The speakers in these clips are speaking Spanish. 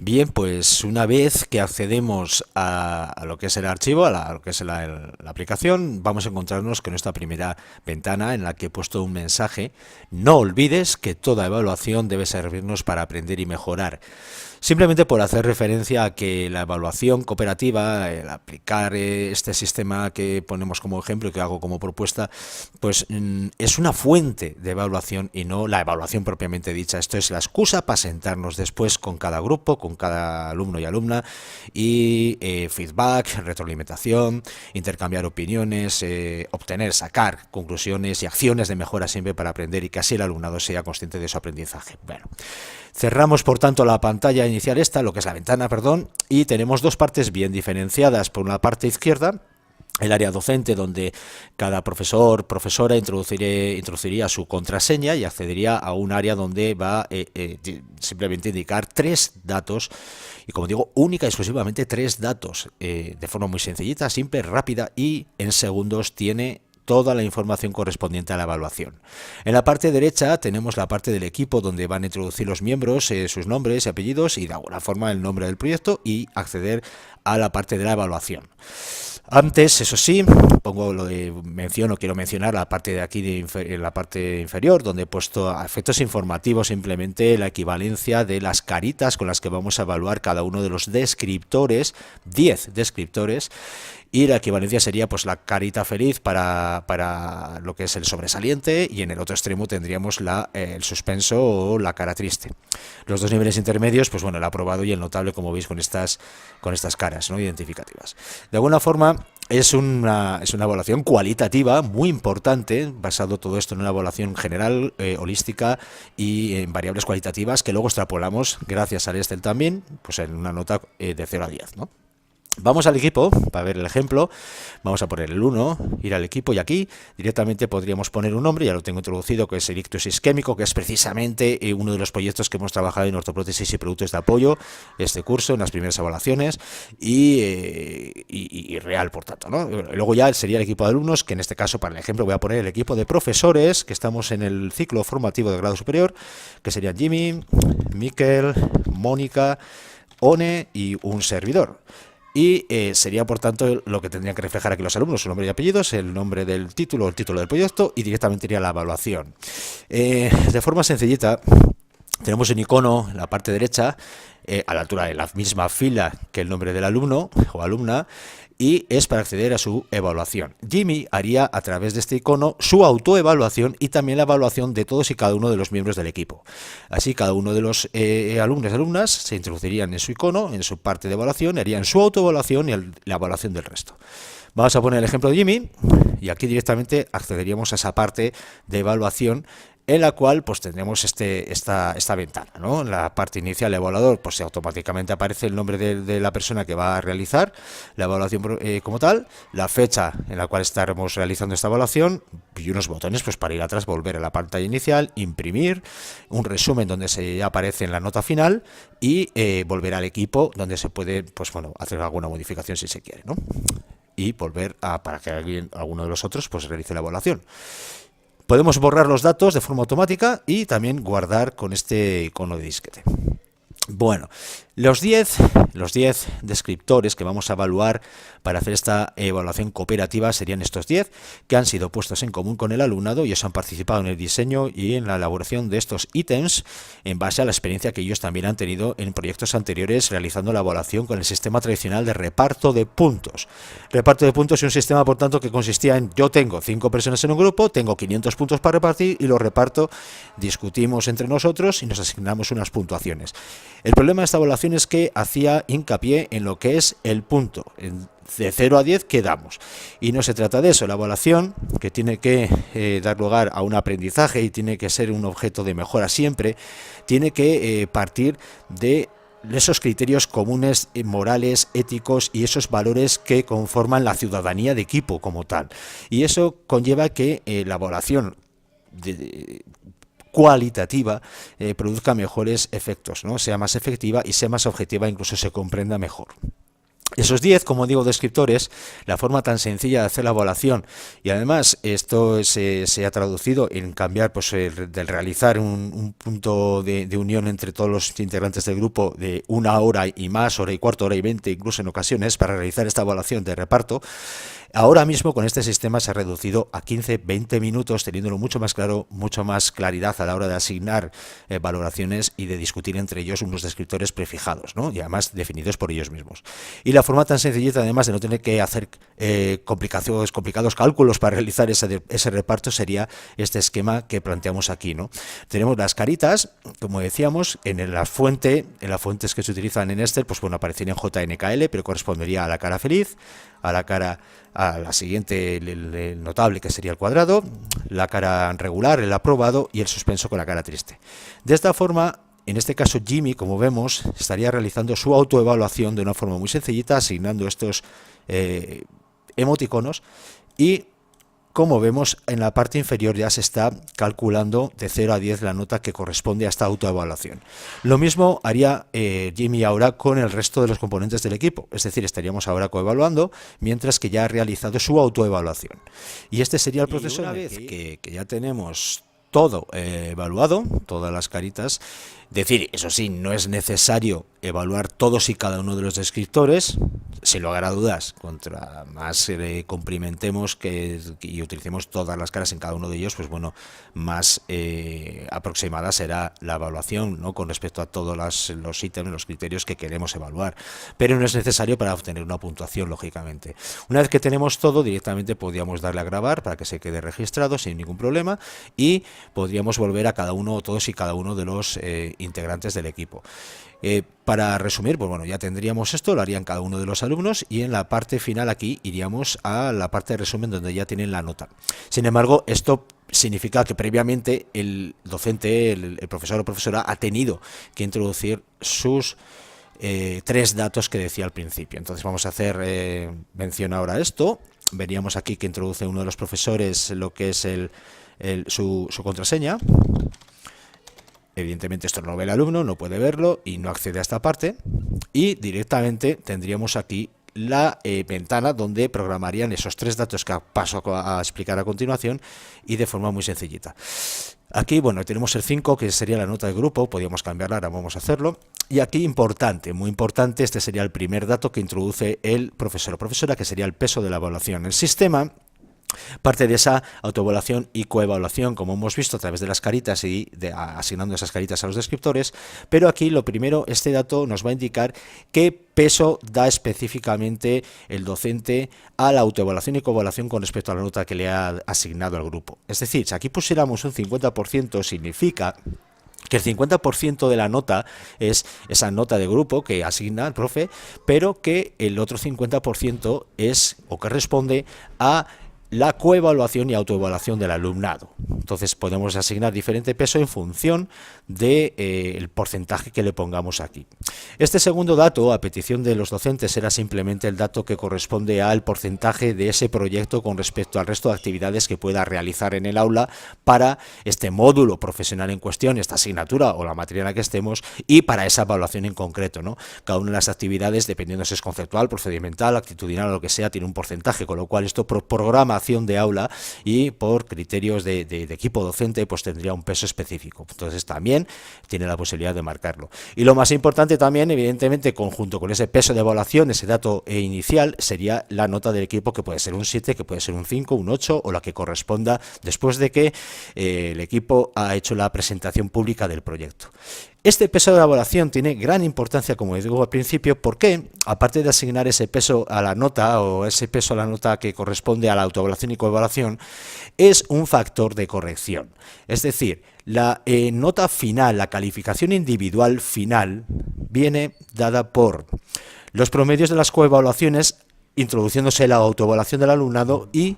Bien, pues una vez que accedemos a lo que es el archivo, a lo que es la aplicación, vamos a encontrarnos con esta primera ventana en la que he puesto un mensaje. No olvides que toda evaluación debe servirnos para aprender y mejorar. Simplemente por hacer referencia a que la evaluación cooperativa, el aplicar este sistema que ponemos como ejemplo y que hago como propuesta, pues es una fuente de evaluación y no la evaluación propiamente dicha. Esto es la excusa para sentarnos después con cada grupo, con cada alumno y alumna y feedback, retroalimentación, intercambiar opiniones, obtener, sacar conclusiones y acciones de mejora siempre para aprender y que así el alumnado sea consciente de su aprendizaje. Bueno, cerramos por tanto la pantalla inicial esta, lo que es la ventana, perdón, y tenemos dos partes bien diferenciadas. Por una parte izquierda, el área docente, donde cada profesor, profesora introduciría su contraseña y accedería a un área donde va simplemente indicar tres datos, y como digo, única y exclusivamente tres datos, de forma muy sencillita, simple, rápida, y en segundos tiene toda la información correspondiente a la evaluación. En la parte derecha tenemos la parte del equipo, donde van a introducir los miembros, sus nombres y apellidos y de alguna forma el nombre del proyecto, y acceder a la parte de la evaluación. Antes, eso sí, quiero mencionar la parte de aquí, en la parte inferior, donde he puesto a efectos informativos simplemente la equivalencia de las caritas con las que vamos a evaluar cada uno de los descriptores, 10 descriptores, y la equivalencia sería pues la carita feliz para lo que es el sobresaliente, y en el otro extremo tendríamos el suspenso o la cara triste. Los dos niveles intermedios, pues bueno, el aprobado y el notable, como veis con estas caras, ¿no?, identificativas. De alguna forma es una evaluación cualitativa muy importante, basado todo esto en una evaluación general, holística y en variables cualitativas que luego extrapolamos, gracias al Excel también, pues en una nota de 0 a 10, ¿no? Vamos al equipo para ver el ejemplo. Vamos a poner el 1, ir al equipo, y aquí directamente podríamos poner un nombre. Ya lo tengo introducido, que es el ictus isquémico, que es precisamente uno de los proyectos que hemos trabajado en ortoprótesis y productos de apoyo este curso, en las primeras evaluaciones, y real, por tanto, ¿no? Luego ya sería el equipo de alumnos, que en este caso, para el ejemplo, voy a poner el equipo de profesores, que estamos en el ciclo formativo de grado superior, que serían Jimmy, Miquel, Mónica, One y un servidor. Y sería, por tanto, lo que tendrían que reflejar aquí los alumnos: su nombre y apellidos, el nombre del título, el título del proyecto, y directamente iría a la evaluación. De forma sencillita, tenemos un icono en la parte derecha, a la altura de la misma fila que el nombre del alumno o alumna, y es para acceder a su evaluación. Jimmy haría a través de este icono su autoevaluación y también la evaluación de todos y cada uno de los miembros del equipo. Así, cada uno de los alumnos y alumnas se introducirían en su icono, en su parte de evaluación, harían su autoevaluación y la evaluación del resto. Vamos a poner el ejemplo de Jimmy, y aquí directamente accederíamos a esa parte de evaluación, en la cual pues tendremos esta ventana, ¿no? En la parte inicial, el evaluador, pues automáticamente aparece el nombre de la persona que va a realizar la evaluación como tal, la fecha en la cual estaremos realizando esta evaluación, y unos botones pues para ir atrás, volver a la pantalla inicial, imprimir, un resumen donde se aparece en la nota final, y volver al equipo, donde se puede pues bueno, hacer alguna modificación si se quiere, ¿no? Y volver para que alguno de los otros pues realice la evaluación. Podemos borrar los datos de forma automática y también guardar con este icono de disquete. Bueno, los 10 descriptores que vamos a evaluar para hacer esta evaluación cooperativa serían estos 10, que han sido puestos en común con el alumnado, y ellos han participado en el diseño y en la elaboración de estos ítems en base a la experiencia que ellos también han tenido en proyectos anteriores realizando la evaluación con el sistema tradicional de reparto de puntos. Reparto de puntos es un sistema, por tanto, que consistía en: yo tengo 5 personas en un grupo, tengo 500 puntos para repartir y los reparto, discutimos entre nosotros y nos asignamos unas puntuaciones. El problema de esta evaluación es que hacía hincapié en lo que es el punto, de 0 a 10 que damos. Y no se trata de eso. La evaluación, que tiene que dar lugar a un aprendizaje y tiene que ser un objeto de mejora siempre, tiene que partir de esos criterios comunes, morales, éticos, y esos valores que conforman la ciudadanía de equipo como tal. Y eso conlleva que la evaluación cualitativa produzca mejores efectos, ¿no? Sea más efectiva y sea más objetiva, incluso se comprenda mejor. Esos 10, como digo, descriptores, la forma tan sencilla de hacer la evaluación, y además esto se ha traducido en cambiar, pues, del realizar un punto de unión entre todos los integrantes del grupo de 1 hora y más, hora y cuarto, hora y 20, incluso en ocasiones, para realizar esta evaluación de reparto. Ahora mismo con este sistema se ha reducido a 15-20 minutos, teniéndolo mucho más claro, mucho más claridad a la hora de asignar valoraciones y de discutir entre ellos unos descriptores prefijados, ¿no? Y además definidos por ellos mismos. Y la forma tan sencillita, además de no tener que hacer complicados cálculos para realizar ese reparto, sería este esquema que planteamos aquí, ¿no? Tenemos las caritas, como decíamos, en las fuentes que se utilizan en Excel, pues bueno, aparecerían JNKL, pero correspondería a la cara feliz, a la siguiente, el notable, que sería el cuadrado, la cara regular, el aprobado, y el suspenso con la cara triste. De esta forma, en este caso Jimmy, como vemos, estaría realizando su autoevaluación de una forma muy sencillita, asignando estos emoticonos, y como vemos, en la parte inferior ya se está calculando de 0 a 10 la nota que corresponde a esta autoevaluación. Lo mismo haría Jimmy ahora con el resto de los componentes del equipo, es decir, estaríamos ahora coevaluando, mientras que ya ha realizado su autoevaluación. Y este sería el proceso. Una vez que ya tenemos todo evaluado, todas las caritas, decir, eso sí, no es necesario evaluar todos y cada uno de los descriptores. Sin lugar a dudas, contra más comprimentemos y utilicemos todas las caras en cada uno de ellos, pues bueno, más aproximada será la evaluación, ¿no?, con respecto a todos los ítems, los criterios que queremos evaluar. Pero no es necesario para obtener una puntuación, lógicamente. Una vez que tenemos todo, directamente podríamos darle a grabar para que se quede registrado sin ningún problema, y podríamos volver a cada uno, todos y cada uno de los integrantes del equipo. Para resumir, pues bueno, ya tendríamos esto, lo harían cada uno de los alumnos, y en la parte final aquí iríamos a la parte de resumen donde ya tienen la nota. Sin embargo, esto significa que previamente el docente, el profesor o profesora, ha tenido que introducir sus 3 datos que decía al principio. Entonces vamos a hacer mención ahora a esto. Veríamos aquí que introduce uno de los profesores lo que es su contraseña. Evidentemente esto no lo ve el alumno, no puede verlo y no accede a esta parte, y directamente tendríamos aquí la ventana donde programarían esos 3 datos que paso a explicar a continuación, y de forma muy sencillita. Aquí, bueno, tenemos el 5, que sería la nota de grupo, podríamos cambiarla, ahora vamos a hacerlo. Y aquí, importante, muy importante, este sería el primer dato que introduce el profesor o profesora, que sería el peso de la evaluación. El sistema parte de esa autoevaluación y coevaluación, como hemos visto a través de las caritas y asignando esas caritas a los descriptores, pero aquí lo primero, este dato nos va a indicar qué peso da específicamente el docente a la autoevaluación y coevaluación con respecto a la nota que le ha asignado al grupo. Es decir, si aquí pusiéramos un 50%, significa que el 50% de la nota es esa nota de grupo que asigna el profe, pero que el otro 50% es o que responde a la coevaluación y autoevaluación del alumnado. Entonces podemos asignar diferente peso en función del porcentaje que le pongamos aquí. Este segundo dato, a petición de los docentes, era simplemente el dato que corresponde al porcentaje de ese proyecto con respecto al resto de actividades que pueda realizar en el aula para este módulo profesional en cuestión, esta asignatura o la materia en la que estemos, y para esa evaluación en concreto, ¿no? Cada una de las actividades, dependiendo si es conceptual, procedimental, actitudinal o lo que sea, tiene un porcentaje, con lo cual esto por programación de aula y por criterios de equipo docente, pues tendría un peso específico. Entonces también tiene la posibilidad de marcarlo. Y lo más importante también, evidentemente, conjunto con ese peso de evaluación, ese dato inicial, sería la nota del equipo, que puede ser un 7, que puede ser un 5, un 8 o la que corresponda después de que el equipo ha hecho la presentación pública del proyecto. Este peso de elaboración tiene gran importancia, como digo al principio, porque aparte de asignar ese peso a la nota o ese peso a la nota que corresponde a la autoevaluación y coevaluación, es un factor de corrección. Es decir, la nota final, la calificación individual final, viene dada por los promedios de las coevaluaciones, introduciéndose la autoevaluación del alumnado y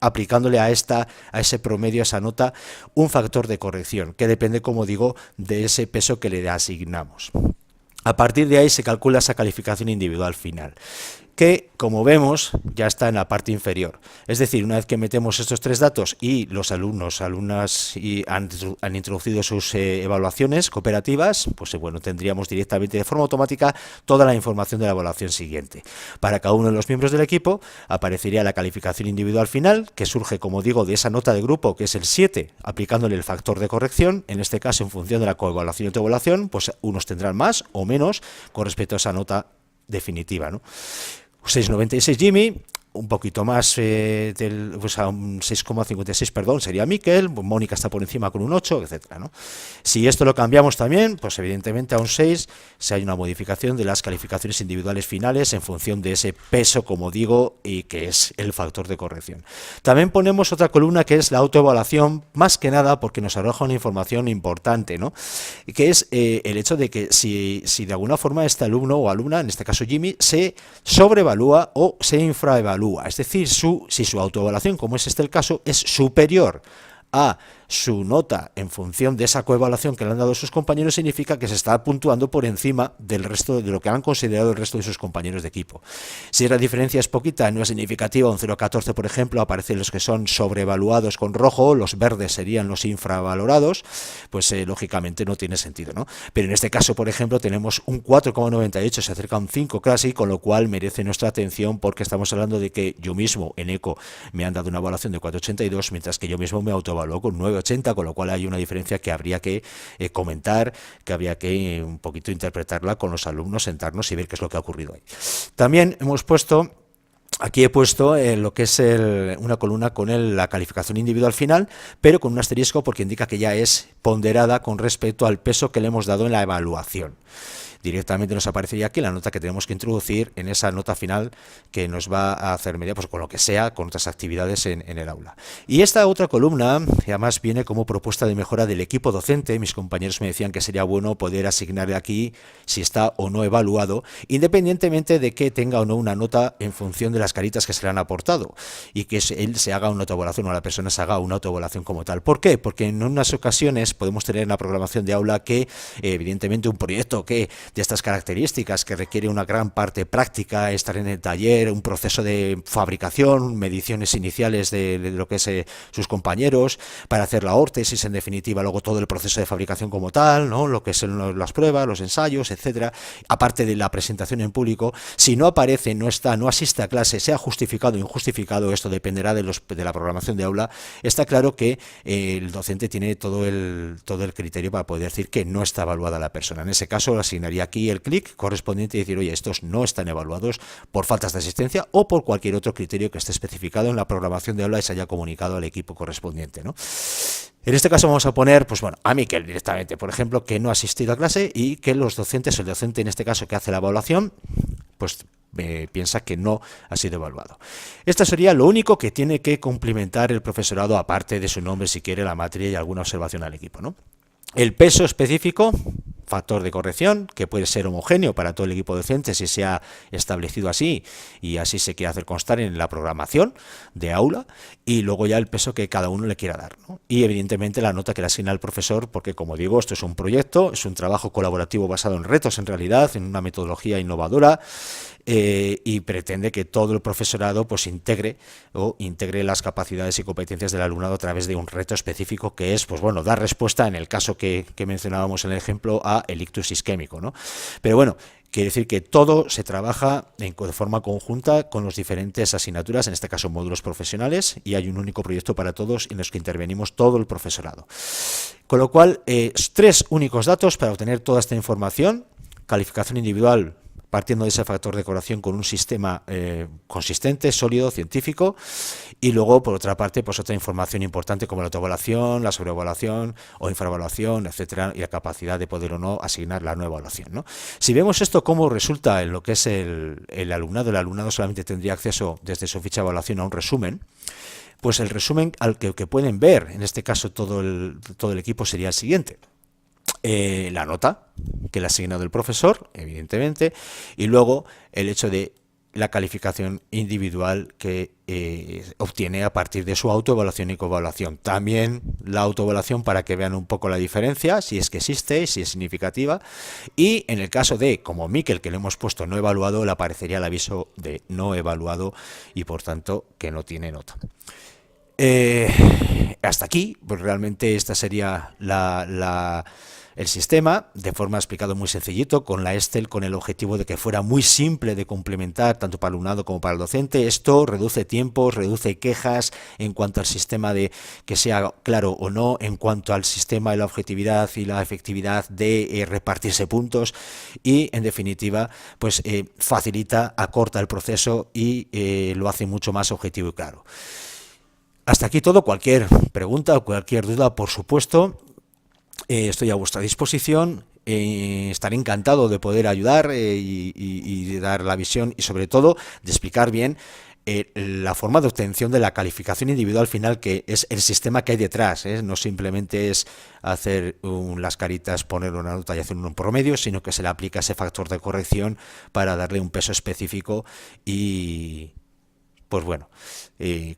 aplicándole a ese promedio, a esa nota, un factor de corrección, que depende, como digo, de ese peso que le asignamos. A partir de ahí se calcula esa calificación individual final. que, como vemos, ya está en la parte inferior. Es decir, una vez que metemos estos tres datos y los alumnas han introducido sus evaluaciones cooperativas, pues bueno, tendríamos directamente de forma automática toda la información de la evaluación siguiente. Para cada uno de los miembros del equipo aparecería la calificación individual final, que surge, como digo, de esa nota de grupo, que es el 7, aplicándole el factor de corrección. En este caso, en función de la coevaluación y autoevaluación, pues unos tendrán más o menos con respecto a esa nota definitiva, ¿no? 6,96 Jimmy, un poquito más, pues a un 6,56, perdón, sería Mikel, Mónica está por encima con un 8, etcétera, ¿no? Si esto lo cambiamos también, pues evidentemente a un 6, si hay una modificación de las calificaciones individuales finales en función de ese peso, como digo, y que es el factor de corrección. También ponemos otra columna que es la autoevaluación, más que nada porque nos arroja una información importante, ¿no? Que es el hecho de que si de alguna forma este alumno o alumna, en este caso Jimmy, se sobrevalúa o se infraevalúa. Es decir, si su autoevaluación, como es este el caso, es superior a su nota en función de esa coevaluación que le han dado sus compañeros, significa que se está puntuando por encima del resto de lo que han considerado el resto de sus compañeros de equipo. Si la diferencia es poquita, no es significativa, un 0,14 por ejemplo, aparecen los que son sobrevaluados con rojo, los verdes serían los infravalorados, pues lógicamente no tiene sentido, ¿no? Pero en este caso, por ejemplo, tenemos un 4,98, se acerca a un 5 casi, con lo cual merece nuestra atención porque estamos hablando de que yo mismo en ECO me han dado una evaluación de 4,82, mientras que yo mismo me autoevaluó con 9,80, con lo cual hay una diferencia que habría que comentar, que habría que un poquito interpretarla con los alumnos, sentarnos y ver qué es lo que ha ocurrido ahí. También hemos puesto... Aquí he puesto lo que es una columna con la calificación individual final, pero con un asterisco porque indica que ya es ponderada con respecto al peso que le hemos dado en la evaluación. Directamente nos aparecería aquí la nota que tenemos que introducir en esa nota final que nos va a hacer media, pues con lo que sea, con otras actividades en el aula. Y esta otra columna, además, viene como propuesta de mejora del equipo docente. Mis compañeros me decían que sería bueno poder asignarle aquí si está o no evaluado, independientemente de que tenga o no una nota en función de las caritas que se le han aportado, y que él se haga una autoevaluación o la persona se haga una autoevaluación como tal. ¿Por qué? Porque en unas ocasiones podemos tener en la programación de aula que, evidentemente, un proyecto que de estas características que requiere una gran parte práctica, estar en el taller, un proceso de fabricación, mediciones iniciales de lo que es sus compañeros, para hacer la órtesis, en definitiva, luego todo el proceso de fabricación como tal, ¿no? Lo que son las pruebas, los ensayos, etcétera, aparte de la presentación en público. Si no aparece, no está, no asiste a clase, sea justificado o injustificado, esto dependerá de la programación de aula, está claro que el docente tiene todo el criterio para poder decir que no está evaluada la persona. En ese caso, asignaría aquí el clic correspondiente y decir, oye, estos no están evaluados por faltas de asistencia o por cualquier otro criterio que esté especificado en la programación de aula y se haya comunicado al equipo correspondiente, ¿no? En este caso vamos a poner, pues bueno, a Mikel directamente, por ejemplo, que no ha asistido a clase y que los docentes, el docente en este caso que hace la evaluación, pues piensa que no ha sido evaluado. Esto sería lo único que tiene que cumplimentar el profesorado, aparte de su nombre, si quiere, la materia y alguna observación al equipo, ¿no? El peso específico, factor de corrección, que puede ser homogéneo para todo el equipo docente si se ha establecido así y así se quiere hacer constar en la programación de aula, y luego ya el peso que cada uno le quiera dar, ¿no? Y evidentemente la nota que le asigna el profesor, porque como digo, esto es un proyecto, es un trabajo colaborativo basado en retos en realidad, en una metodología innovadora, y pretende que todo el profesorado pues integre las capacidades y competencias del alumnado a través de un reto específico que es, pues bueno, dar respuesta en el caso que mencionábamos en el ejemplo a el ictus isquémico, ¿no? Pero bueno, quiere decir que todo se trabaja de forma conjunta con las diferentes asignaturas, en este caso módulos profesionales, y hay un único proyecto para todos en los que intervenimos todo el profesorado. Con lo cual, 3 únicos datos para obtener toda esta información: calificación individual partiendo de ese factor de corrección con un sistema consistente, sólido, científico, y luego, por otra parte, pues otra información importante como la autoevaluación, la sobreevaluación o infraevaluación, etcétera, y la capacidad de poder o no asignar la nueva evaluación, ¿no? Si vemos esto cómo resulta en lo que es el alumnado solamente tendría acceso desde su ficha de evaluación a un resumen. Pues el resumen al que pueden ver, en este caso todo el equipo, sería el siguiente: la nota que le ha asignado el profesor, evidentemente, y luego el hecho de la calificación individual que obtiene a partir de su autoevaluación y coevaluación. También la autoevaluación para que vean un poco la diferencia, si es que existe, si es significativa. Y en el caso de, como Miquel, que le hemos puesto no evaluado, le aparecería el aviso de no evaluado y por tanto que no tiene nota. Hasta aquí, pues realmente esta sería el sistema, de forma explicado muy sencillito, con la Excel, con el objetivo de que fuera muy simple de complementar, tanto para el alumnado como para el docente. Esto reduce tiempos, reduce quejas en cuanto al sistema de que sea claro o no, en cuanto al sistema de la objetividad y la efectividad de repartirse puntos y, en definitiva, pues facilita, acorta el proceso y lo hace mucho más objetivo y claro. Hasta aquí todo. Cualquier pregunta o cualquier duda, por supuesto, estoy a vuestra disposición. Estaré encantado de poder ayudar y dar la visión y sobre todo de explicar bien la forma de obtención de la calificación individual final, que es el sistema que hay detrás. No simplemente es hacer las caritas, poner una nota y hacer un promedio, sino que se le aplica ese factor de corrección para darle un peso específico y, pues bueno,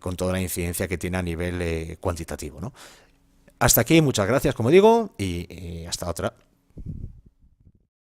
con toda la incidencia que tiene a nivel cuantitativo, ¿no? Hasta aquí, muchas gracias, como digo, y hasta otra.